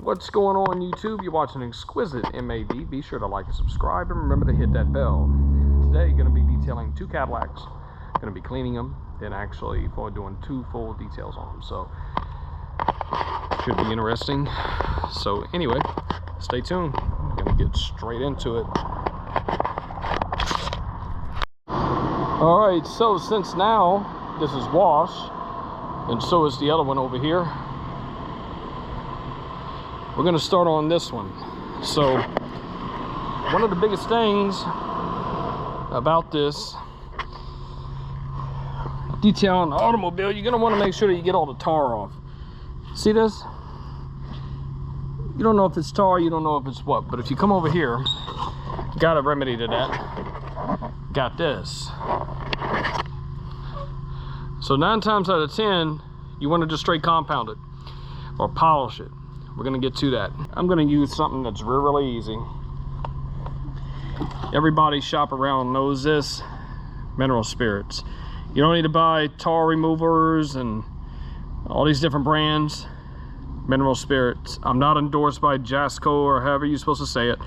What's going on YouTube? You're watching Exquisite MAD. Be sure to like and subscribe and remember to hit that bell. Today going to be detailing 2 Cadillacs. Going to be cleaning them, then actually for doing 2 full details on them. So should be interesting. So anyway, stay tuned. I'm going to get straight into it. Alright, so since now this is wash and so is the other one over here, we're going to start on this one. So one of the biggest things about this detailing an automobile, you're going to want to make sure that you get all the tar off. See this? You don't know if it's tar, you don't know if it's what, but if you come over here, got a remedy to that. Got this. So 9 times out of 10, you want to just straight compound it or polish it. We're going to get to that. I'm going to use something that's really easy. Everybody shop around knows this. Mineral spirits. You don't need to buy tar removers and all these different brands. Mineral spirits. I'm not endorsed by Jasco or however you're supposed to say it.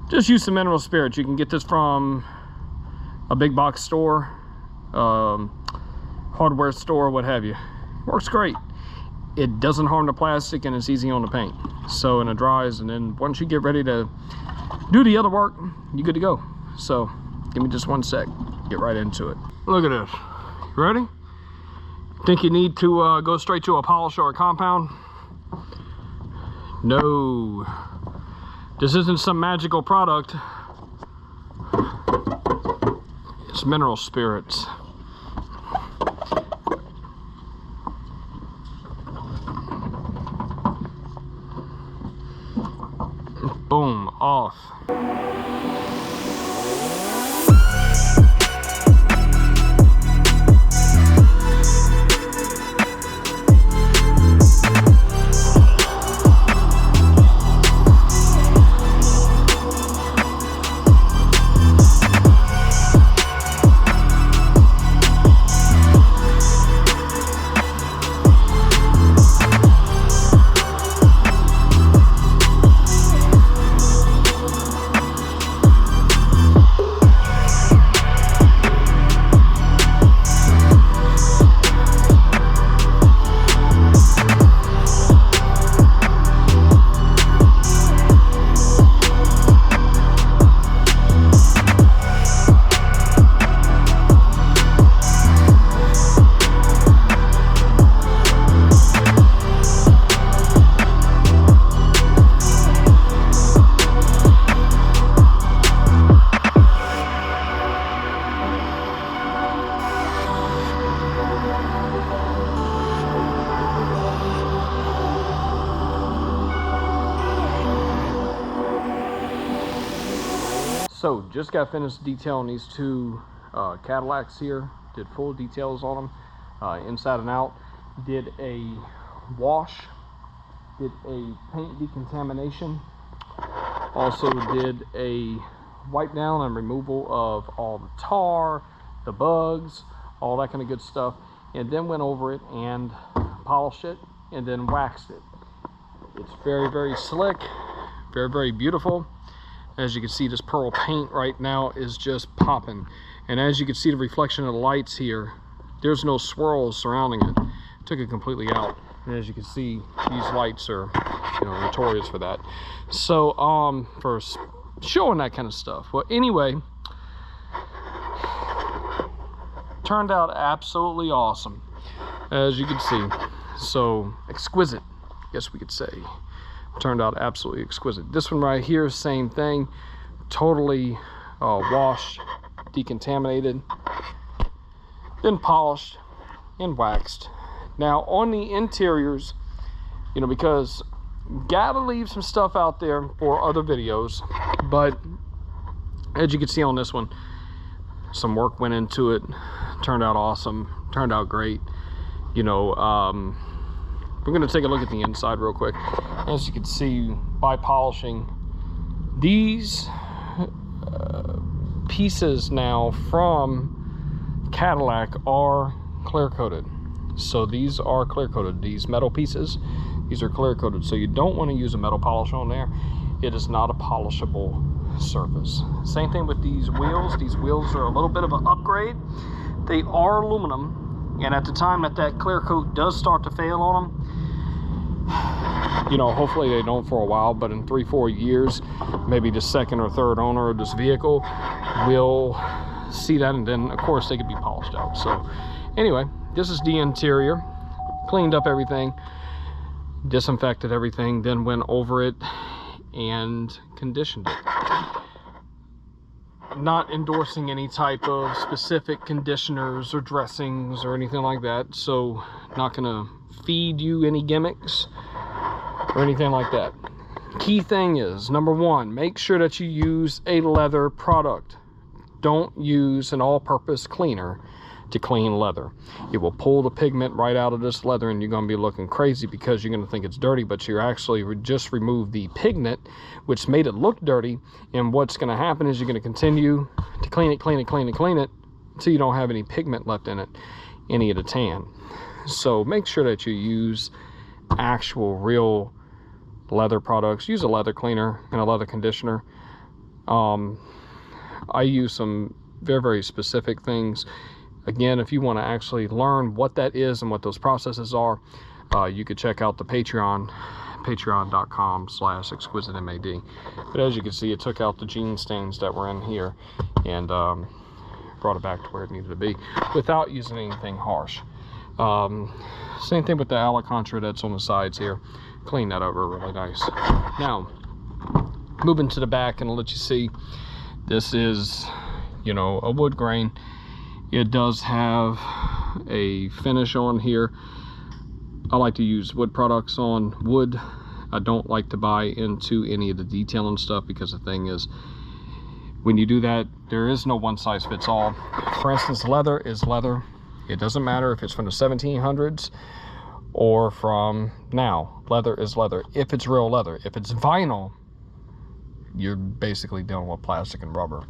Just use some mineral spirits. You can get this from a big box store, hardware store, what have you. Works great. It doesn't harm the plastic and it's easy on the paint. So, and it dries, and then once you get ready to do the other work, you're good to go. So give me just 1 sec, get right into it. Look at this. You ready? Think you need to go straight to a polish or a compound? No. This isn't some magical product. It's mineral spirits. Boom, off. So just got finished detailing these 2 Cadillacs here. Did full details on them, inside and out. Did a wash. Did a paint decontamination. Also did a wipe down and removal of all the tar, the bugs, all that kind of good stuff. And then went over it and polished it and then waxed it. It's very, very slick. Very, very beautiful. As you can see, this pearl paint right now is just popping. And as you can see the reflection of the lights here, there's no swirls surrounding it. Took it completely out. And as you can see, these lights are, notorious for that. So, for showing that kind of stuff. Well, anyway, turned out absolutely awesome, as you can see. So, exquisite, I guess we could say. Turned out absolutely exquisite. This one right here, same thing, totally washed, decontaminated, then polished and waxed. Now on the interiors, because gotta leave some stuff out there for other videos, but as you can see on this one, some work went into it. Turned out awesome, turned out great. We're going to take a look at the inside real quick. As you can see, by polishing, these pieces now from Cadillac are clear coated. So these are clear coated. These metal pieces, these are clear coated. So you don't want to use a metal polish on there. It is not a polishable surface. Same thing with these wheels. These wheels are a little bit of an upgrade. They are aluminum, and at the time that clear coat does start to fail on them, you know, hopefully they don't for a while, but in 3-4 years, maybe the second or third owner of this vehicle will see that, and then of course they could be polished out. So anyway, this is the interior. Cleaned up everything, disinfected everything, then went over it and conditioned it. Not endorsing any type of specific conditioners or dressings or anything like that, so not gonna feed you any gimmicks or anything like that. Key thing is, number one, make sure that you use a leather product. Don't use an all-purpose cleaner to clean leather. It will pull the pigment right out of this leather, and you're going to be looking crazy because you're going to think it's dirty, but you're actually just removed the pigment, which made it look dirty. And what's going to happen is you're going to continue to clean it until you don't have any pigment left in it, any of the tan. So make sure that you use actual real leather products. Use a leather cleaner and a leather conditioner. I use some very, very specific things. Again, if you want to actually learn what that is and what those processes are, you could check out the Patreon, patreon.com/exquisitemad. But as you can see, it took out the jean stains that were in here and brought it back to where it needed to be without using anything harsh. Same thing with the Alcantara that's on the sides here. Clean that over really nice. Now, moving to the back, and I'll let you see, this is, you know, a wood grain. It does have a finish on here. I like to use wood products on wood. I don't like to buy into any of the detailing stuff, because the thing is, when you do that, there is no one size fits all. For instance, leather is leather. It doesn't matter if it's from the 1700s or from now. Leather is leather. If it's real leather. If it's vinyl, you're basically dealing with plastic and rubber.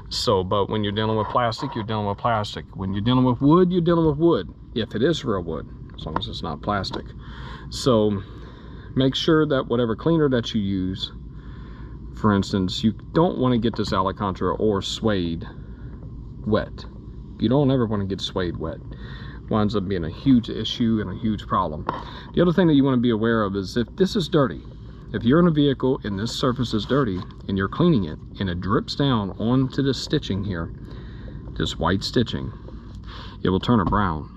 So, but when you're dealing with plastic, you're dealing with plastic. When you're dealing with wood, you're dealing with wood. If it is real wood, as long as it's not plastic. So make sure that whatever cleaner that you use, for instance, you don't want to get this Alcantara or suede wet. You don't ever want to get suede wet. Winds up being a huge issue and a huge problem. The other thing that you want to be aware of is if this is dirty, if you're in a vehicle and this surface is dirty and you're cleaning it and it drips down onto the stitching here, this white stitching, it will turn it brown.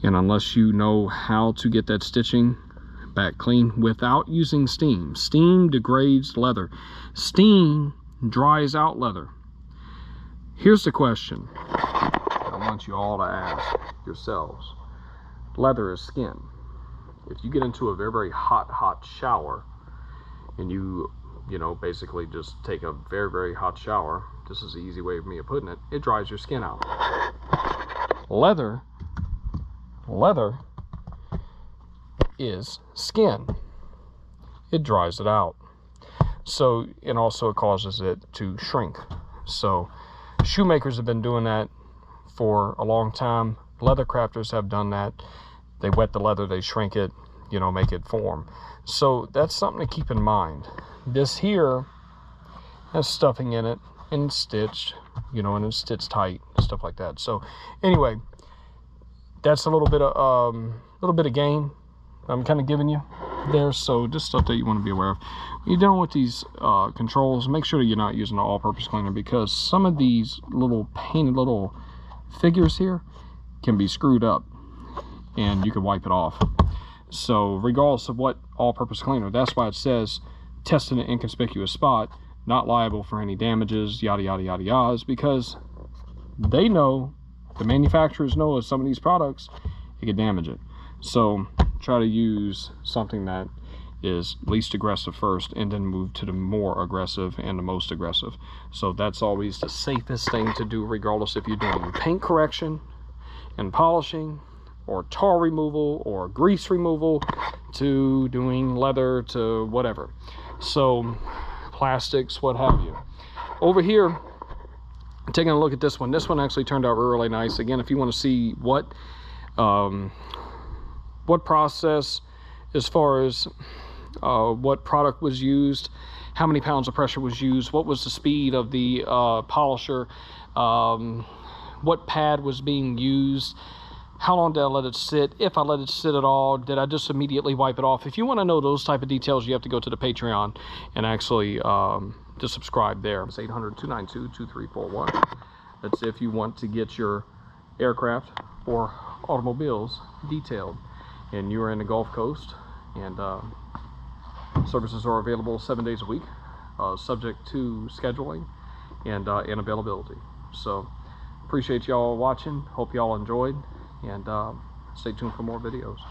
And unless you know how to get that stitching back clean without using steam, steam degrades leather. Steam dries out leather. Here's the question I want you all to ask yourselves. Leather is skin. If you get into a very, very hot shower and you know, basically just take a very, very hot shower, this is the easy way of me of putting it, it dries your skin out. Leather is skin. It dries it out. So, and also it causes it to shrink. So shoemakers have been doing that for a long time. Leather crafters have done that. They wet the leather, they shrink it, you know, make it form. So that's something to keep in mind. This here has stuffing in it and it's stitched, you know, and it's stitched tight, stuff like that. So anyway, that's a little bit of gain I'm kind of giving you there. So just stuff that you want to be aware of. When you're dealing with these controls, make sure that you're not using an all-purpose cleaner, because some of these little painted little figures here can be screwed up and you can wipe it off. So regardless of what all-purpose cleaner, that's why it says test in an inconspicuous spot, not liable for any damages, yada yada yada yadas, because they know, the manufacturers know of some of these products, it could damage it. So try to use something that is least aggressive first and then move to the more aggressive and the most aggressive. So that's always the safest thing to do, regardless if you're doing paint correction and polishing or tar removal or grease removal to doing leather to whatever. So plastics, what have you. Over here, taking a look at this one actually turned out really nice. Again, if you want to see what what process, as far as what product was used, how many pounds of pressure was used, what was the speed of the polisher, what pad was being used, how long did I let it sit, if I let it sit at all, did I just immediately wipe it off. If you want to know those type of details, you have to go to the Patreon and actually to subscribe there. It's 800-292-2341. That's if you want to get your aircraft or automobiles detailed and you're in the Gulf Coast, and services are available 7 days a week, subject to scheduling and availability. So appreciate y'all watching, hope y'all enjoyed, and stay tuned for more videos.